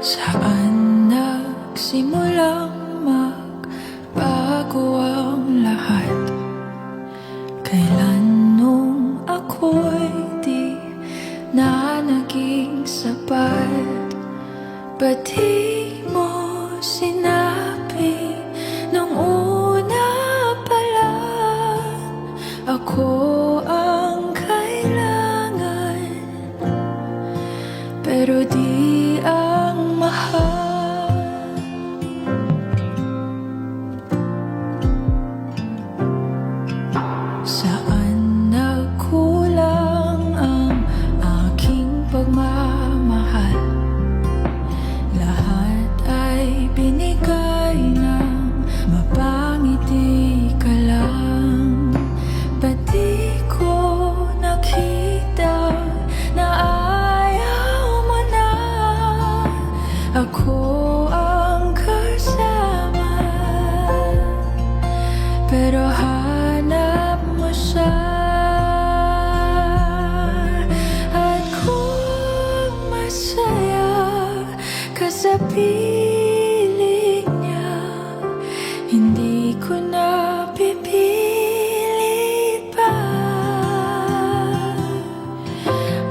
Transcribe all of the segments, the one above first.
Saan nagsimulang magbago ang lahat? Kailan nung ako'y di na naging sapat? Ba't di mo sinabi nung una pa lang ako ang kailangan, pero di ang mahal? Saan nagkulang ang aking pagmamahal? Lahat ay binigay ng mapangiti ka lang. Ba't di ko nakita na ayaw mo na ako ang kasama? Pero hanap mo siya, at kung masaya ka sa piling niya, hindi ko na pipilit pa.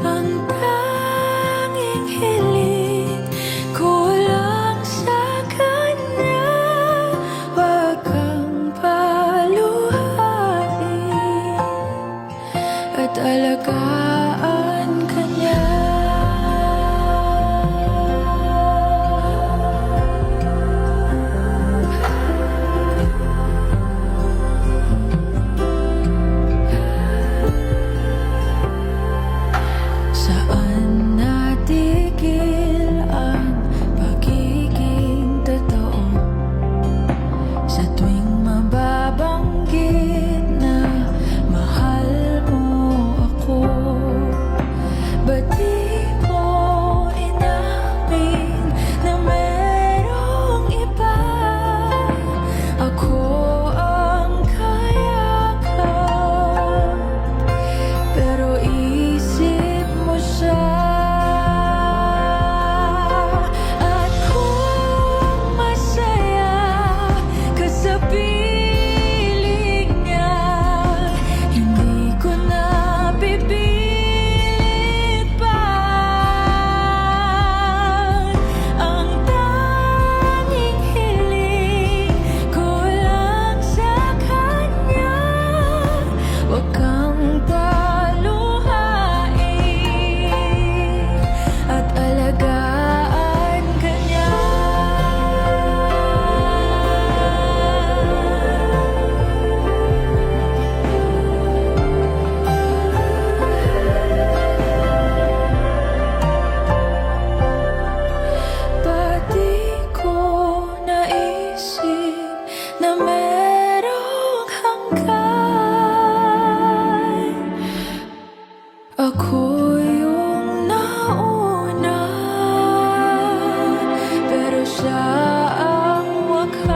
Ang tanging hiling ko lang sa kanya, wag kang paluhain at alagaan ka niya. Saan natigil ang pagiging totoo? Sa tuwing mababanggit na mahal mo ako, ba't di mo inamin na merong iba? Ako ang kayakap, pero isip mo siya. At kung masaya ka sa piling niya, hindi ko na pipilit pa. Ang tanging hiling ko lang sa kanya, wag kang paluhain at alagaan ka niya. Ba't di ko naisip na merong hanggan? Ako yung nauna, pero siya ang wakas.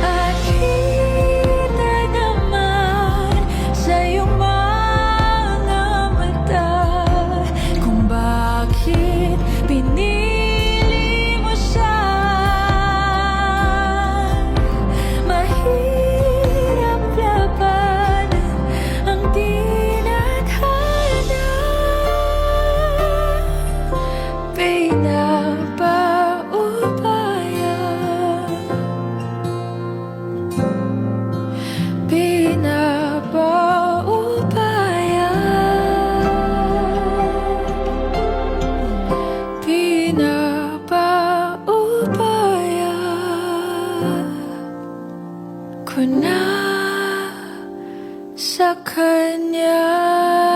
At kita naman sa iyong mga mata kung bakit pinili mo siya. Mahirap labanan ang tinadhana. Pinapaubaya, pinapaubaya, pinapaubaya ko na sa kanya.